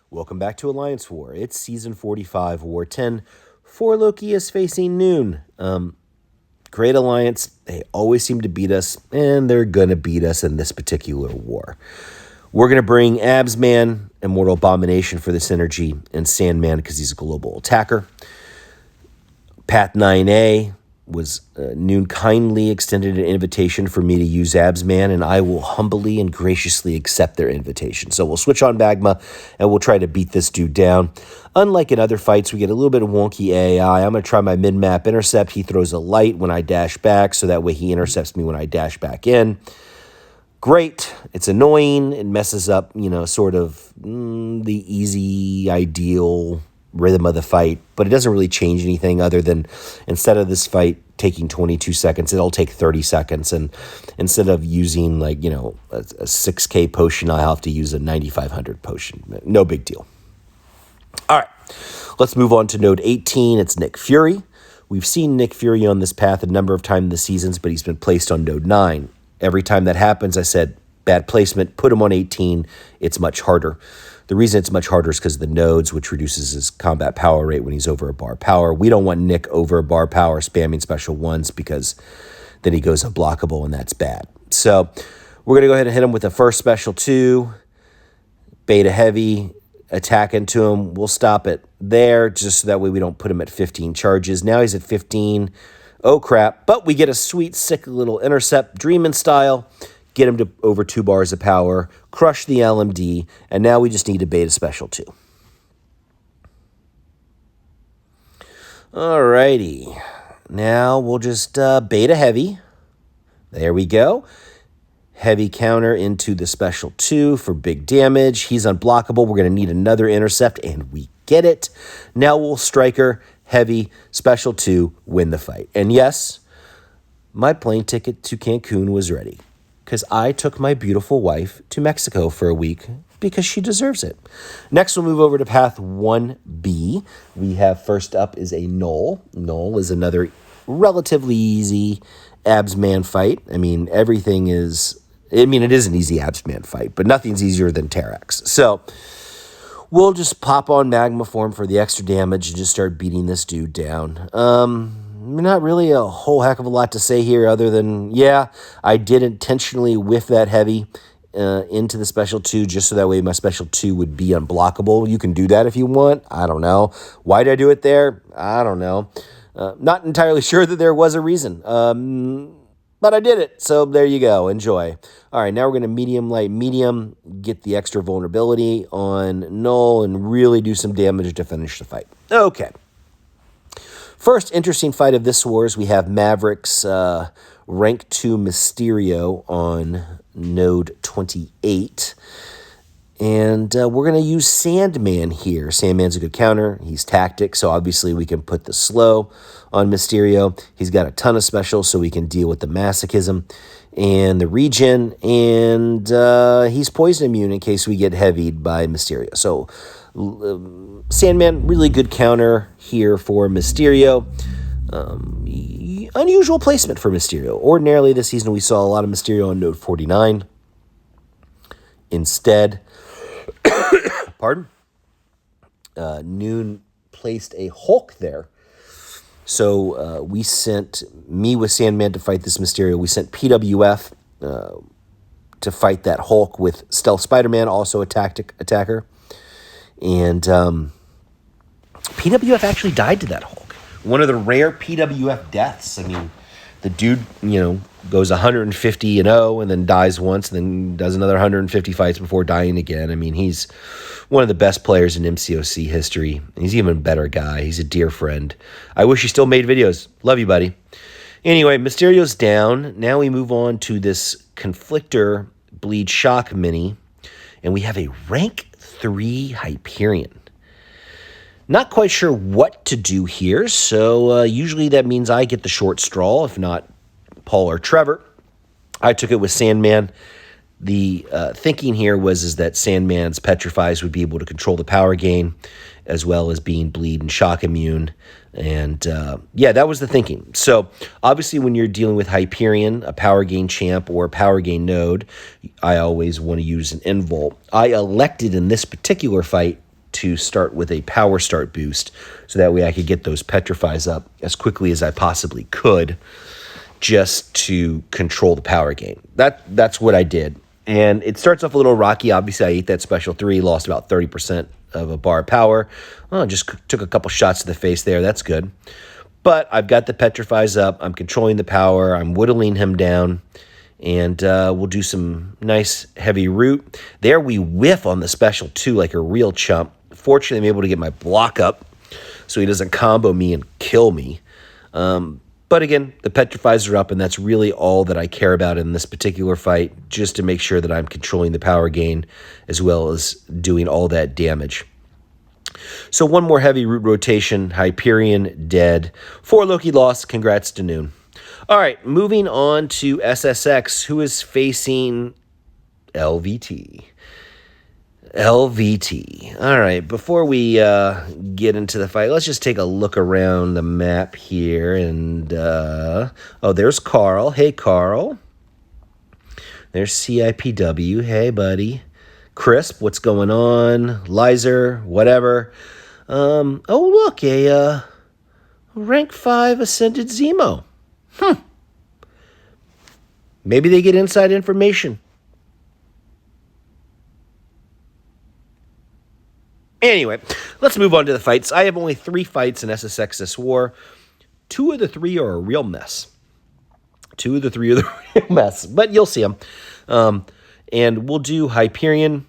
Welcome back to Alliance War. It's Season 45, War 10. 4 Loki is facing NewN. Great Alliance. They always seem to beat us, and they're going to beat us in this particular war. We're going to bring Absman, Immortal Abomination for this energy, and Sandman because he's a global attacker. Path 9A was NewN kindly extended an invitation for me to use Absman, and I will humbly and graciously accept their invitation. So we'll switch on Magma, and we'll try to beat this dude down. Unlike in other fights, we get a little bit of wonky AI. I'm going to try my mid-map intercept. He throws a light when I dash back, so that way he intercepts me when I dash back in. Great. It's annoying. It messes up, sort of the easy, ideal rhythm of the fight, but it doesn't really change anything other than instead of this fight taking 22 seconds, it'll take 30 seconds. And instead of using a 6K potion, I'll have to use a 9,500 potion. No big deal. All right, let's move on to node 18. It's Nick Fury. We've seen Nick Fury on this path a number of times in the seasons, but he's been placed on node 9. Every time that happens, I said, bad placement, put him on 18. It's much harder. The reason it's much harder is because of the nodes, which reduces his combat power rate when he's over a bar power. We don't want Nick over a bar power spamming special ones because then he goes unblockable, and that's bad. So we're going to go ahead and hit him with the first special 2. Beta heavy, attack into him. We'll stop it there just so that way we don't put him at 15 charges. Now he's at 15. Oh, crap. But we get a sweet, sick little intercept, Dreamin' style. Get him to over 2 bars of power, crush the LMD, and now we just need to beta special 2. Alrighty. Now we'll just beta heavy. There we go. Heavy counter into the special 2 for big damage. He's unblockable. We're going to need another intercept, and we get it. Now we'll striker, heavy, special 2, win the fight. And yes, my plane ticket to Cancun was ready, because I took my beautiful wife to Mexico for a week because she deserves it. Next, we'll move over to path 1B. We have first up is a knull. Knull is another relatively easy Absman fight. It is an easy Absman fight, but nothing's easier than terrax. So we'll just pop on magma form for the extra damage and just start beating this dude down. Not really a whole heck of a lot to say here other than, I did intentionally whiff that heavy into the special 2 just so that way my special 2 would be unblockable. You can do that if you want. I don't know. Why did I do it there? I don't know. Not entirely sure that there was a reason. But I did it. So there you go. Enjoy. All right, now we're going to medium, light, medium, get the extra vulnerability on knull and really do some damage to finish the fight. Okay. First interesting fight of this war is we have Maverick's rank 2 Mysterio on node 28. And we're going to use Sandman here. Sandman's a good counter. He's tactic, so obviously we can put the slow on Mysterio. He's got a ton of specials, so we can deal with the masochism and the regen. And he's poison immune in case we get heavied by Mysterio. So Sandman, really good counter here for Mysterio. Unusual placement for Mysterio. Ordinarily this season we saw a lot of Mysterio on node 49. Instead, NewN placed a Hulk there. So we sent me with Sandman to fight this Mysterio. We sent PWF to fight that Hulk with Stealth Spider-Man, also a attacker. And PWF actually died to that Hulk. One of the rare PWF deaths. The dude, goes 150-0 and then dies once and then does another 150 fights before dying again. He's one of the best players in MCOC history. He's an even better guy. He's a dear friend. I wish he still made videos. Love you, buddy. Anyway, Mysterio's down. Now we move on to this Conflictor Bleed Shock mini. And we have a rank 3 Hyperion. Not quite sure what to do here, so usually that means I get the short straw, if not Paul or Trevor. I took it with Sandman. The thinking here was that Sandman's Petrifies would be able to control the power gain, as well as being bleed and shock immune. And that was the thinking. So obviously when you're dealing with Hyperion, a power gain champ or a power gain node, I always want to use an invul. I elected in this particular fight to start with a power start boost, so that way I could get those petrifies up as quickly as I possibly could, just to control the power gain. That's what I did. And it starts off a little rocky. Obviously, I ate that special 3, lost about 30% of a bar of power. Oh, just took a couple shots to the face there. That's good. But I've got the petrifies up. I'm controlling the power. I'm whittling him down. And we'll do some nice heavy root. There we whiff on the special 2 like a real chump. Fortunately, I'm able to get my block up so he doesn't combo me and kill me. But again, the petrifies are up, and that's really all that I care about in this particular fight, just to make sure that I'm controlling the power gain as well as doing all that damage. So one more heavy root rotation, Hyperion dead. 4 Loki lost, congrats to NewN. All right, moving on to SSX, who is facing LVT. LVT. All right, before we get into the fight, let's just take a look around the map here. And, oh, there's Carl. Hey, Carl. There's CIPW. Hey, buddy. Crisp, what's going on? Lizer, whatever. Oh, look, a rank 5 Ascended Zemo. Maybe they get inside information. Anyway, let's move on to the fights. I have only 3 fights in SSX this war. 2 of the 3 are a real mess. 2 of the 3 are the real mess, but you'll see them. And we'll do Hyperion,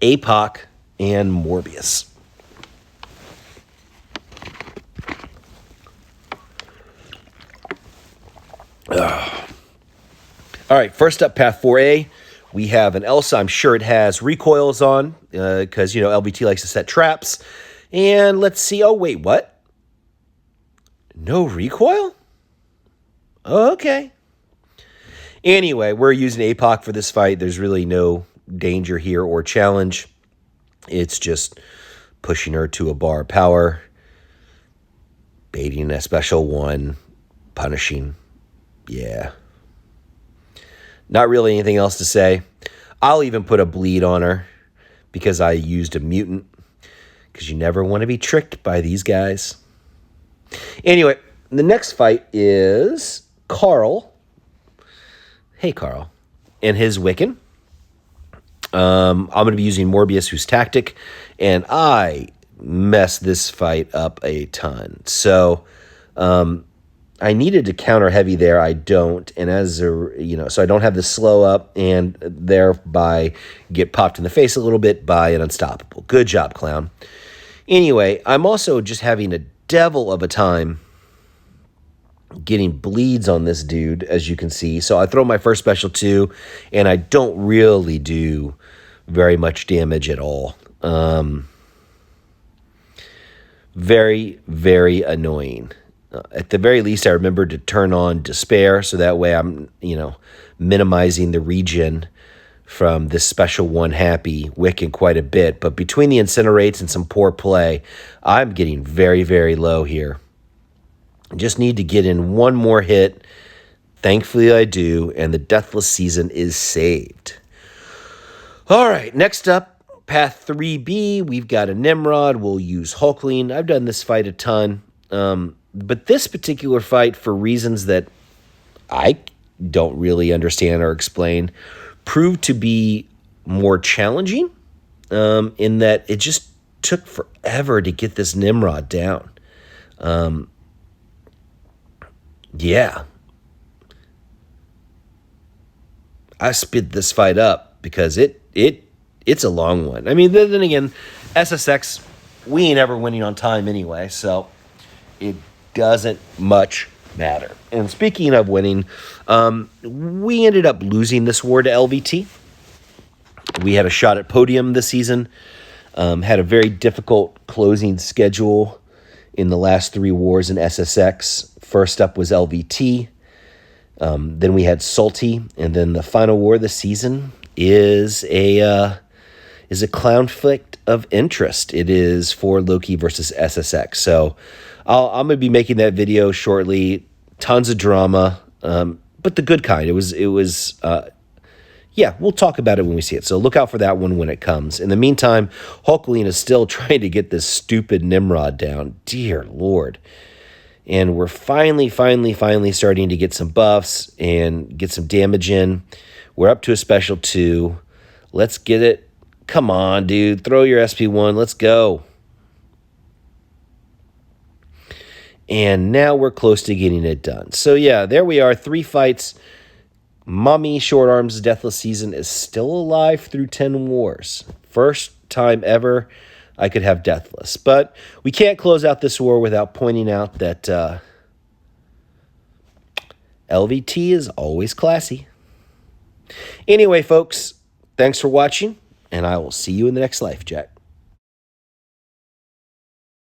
Apoc, and Morbius. All right, first up, Path 4A. We have an Elsa. I'm sure it has recoils on because, LVT likes to set traps. And let's see. Oh, wait, what? No recoil? Okay. Anyway, we're using apoc for this fight. There's really no danger here or challenge. It's just pushing her to a bar of power, baiting a special 1, punishing. Yeah. Not really anything else to say. I'll even put a bleed on her because I used a mutant, because you never want to be tricked by these guys. Anyway, the next fight is Carl. Hey, Carl. And his Wiccan. I'm going to be using Morbius, who's tactic, and I messed this fight up a ton. So, I needed to counter heavy there. I don't. And so I don't have the slow up and thereby get popped in the face a little bit by an unstoppable. Good job, clown. Anyway, I'm also just having a devil of a time getting bleeds on this dude, as you can see. So I throw my first special 2, and I don't really do very much damage at all. Very, very annoying. At the very least, I remember to turn on Despair, so that way I'm, minimizing the regen from this special 1 happy Wiccan quite a bit. But between the incinerates and some poor play, I'm getting very, very low here. I just need to get in 1 more hit. Thankfully, I do, and the Deathless Season is saved. All right, next up, Path 3B, we've got a Nimrod. We'll use hulkling. I've done this fight a ton. But this particular fight, for reasons that I don't really understand or explain, proved to be more challenging in that it just took forever to get this Nimrod down. Yeah. I sped this fight up because it's a long one. I mean, then again, SSX, we ain't ever winning on time anyway, so it doesn't much matter. And speaking of winning, we ended up losing this war to LVT. We had a shot at podium this season, had a very difficult closing schedule in the last 3 wars in SSX. First up was LVT, then we had Salty, and then the final war of the season is a conflict of interest. It is for Loki versus SSX. So I'm going to be making that video shortly. Tons of drama, but the good kind. It was Yeah, we'll talk about it when we see it. So look out for that one when it comes. In the meantime, hulkling is still trying to get this stupid Nimrod down. Dear Lord. And we're finally starting to get some buffs and get some damage in. We're up to a special 2. Let's get it. Come on, dude. Throw your SP1. Let's go. And now we're close to getting it done. So yeah, there we are. 3 fights. Mummy Short Arms Deathless Season is still alive through 10 wars. First time ever I could have Deathless. But we can't close out this war without pointing out that LVT is always classy. Anyway, folks, thanks for watching, and I will see you in the next life, Jack.